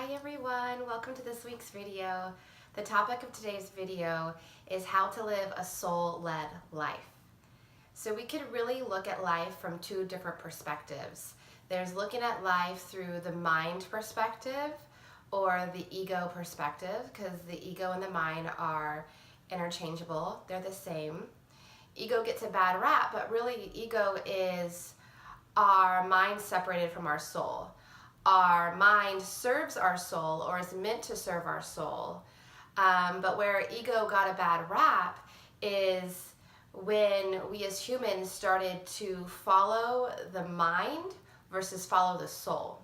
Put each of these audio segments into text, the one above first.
Hi everyone, welcome to this week's video. The topic of today's video is how to live a soul-led life. So we could really look at life from two different perspectives. There's looking at life through the mind perspective or the ego perspective, because the ego and the mind are interchangeable, they're the same. Ego gets a bad rap, but really ego is our mind separated from our soul. Our mind serves our soul or is meant to serve our soul. But where ego got a bad rap is when we as humans started to follow the mind versus follow the soul.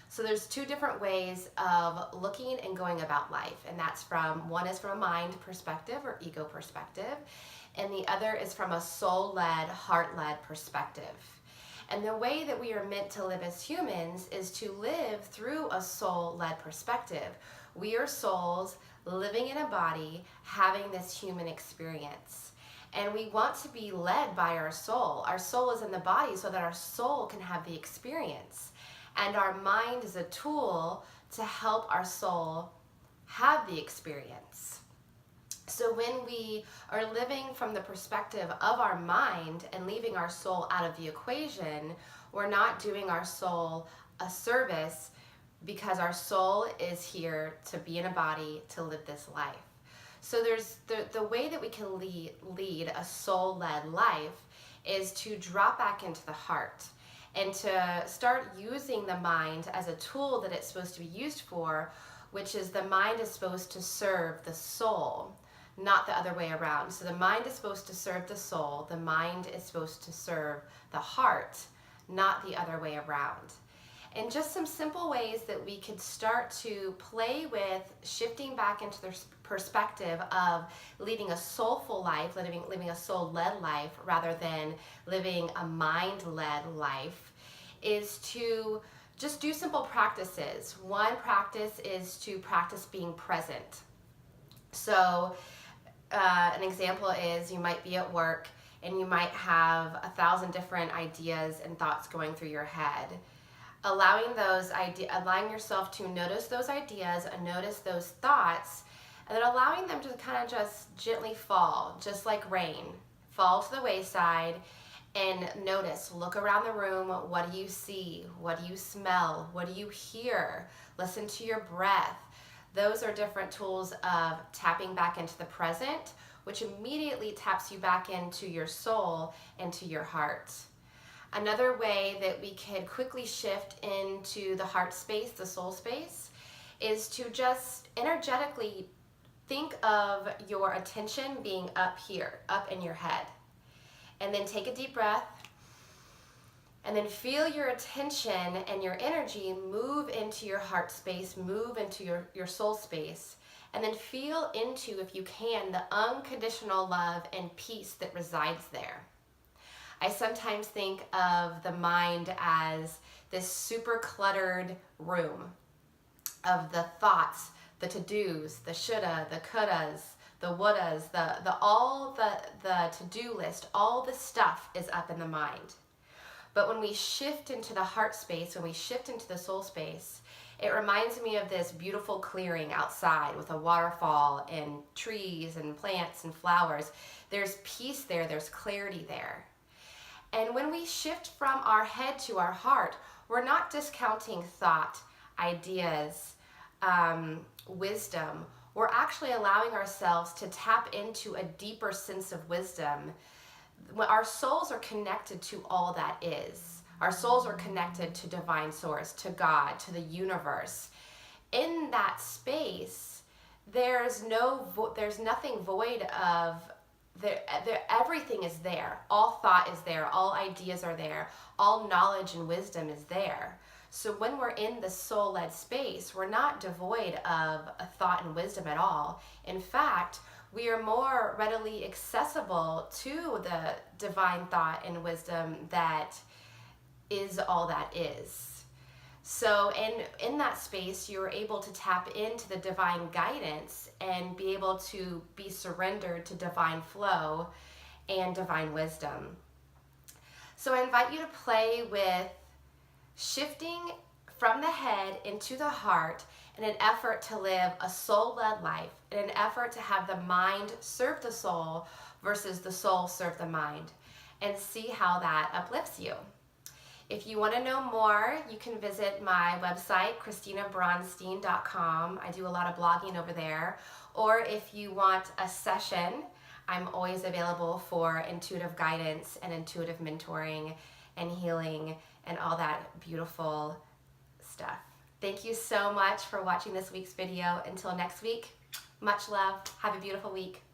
So there's two different ways of looking and going about life, and that's one is from a mind perspective or ego perspective, and the other is from a soul-led, heart-led perspective. And the way that we are meant to live as humans is to live through a soul-led perspective. We are souls living in a body, having this human experience. And we want to be led by our soul. Our soul is in the body so that our soul can have the experience. And our mind is a tool to help our soul have the experience. So when we are living from the perspective of our mind and leaving our soul out of the equation, we're not doing our soul a service, because our soul is here to be in a body to live this life. So there's the way that we can lead a soul-led life is to drop back into the heart and to start using the mind as a tool that it's supposed to be used for, which is the mind is supposed to serve the soul, not the other way around. So the mind is supposed to serve the soul, the mind is supposed to serve the heart, not the other way around. And just some simple ways that we could start to play with shifting back into the perspective of leading a soulful life, living a soul-led life rather than living a mind-led life, is to just do simple practices. One practice is to practice being present. So an example is you might be at work and you might have 1,000 different ideas and thoughts going through your head. Allowing yourself to notice those ideas and notice those thoughts, and then allowing them to kind of just gently fall, just like rain, fall to the wayside, and notice, look around the room. What do you see? What do you smell? What do you hear? Listen to your breath. Those are different tools of tapping back into the present, which immediately taps you back into your soul and to your heart. Another way that we could quickly shift into the heart space, the soul space, is to just energetically think of your attention being up here, up in your head. And then take a deep breath. And then feel your attention and your energy move into your heart space, move into your soul space, and then feel into, if you can, the unconditional love and peace that resides there. I sometimes think of the mind as this super cluttered room of the thoughts, the to-dos, the shoulda, the couldas, the wouldas, the to-do list, all the stuff is up in the mind. But when we shift into the heart space, when we shift into the soul space, it reminds me of this beautiful clearing outside with a waterfall and trees and plants and flowers. There's peace there, there's clarity there. And when we shift from our head to our heart, we're not discounting thought, ideas, wisdom. We're actually allowing ourselves to tap into a deeper sense of wisdom. Our souls are connected to all that is. Our souls are connected to divine source, to God, to the universe. In that space, there's nothing void of. Everything is there. All thought is there. All ideas are there. All knowledge and wisdom is there. So when we're in the soul-led space, we're not devoid of a thought and wisdom at all. In fact, we are more readily accessible to the divine thought and wisdom that is all that is. So in that space, you're able to tap into the divine guidance and be able to be surrendered to divine flow and divine wisdom. So I invite you to play with shifting from the head into the heart in an effort to live a soul-led life, in an effort to have the mind serve the soul versus the soul serve the mind, and see how that uplifts you. If you want to know more, you can visit my website, ChristinaBronstein.com. I do a lot of blogging over there. Or if you want a session, I'm always available for intuitive guidance and intuitive mentoring and healing and all that beautiful stuff. Thank you so much for watching this week's video. Until next week, much love. Have a beautiful week.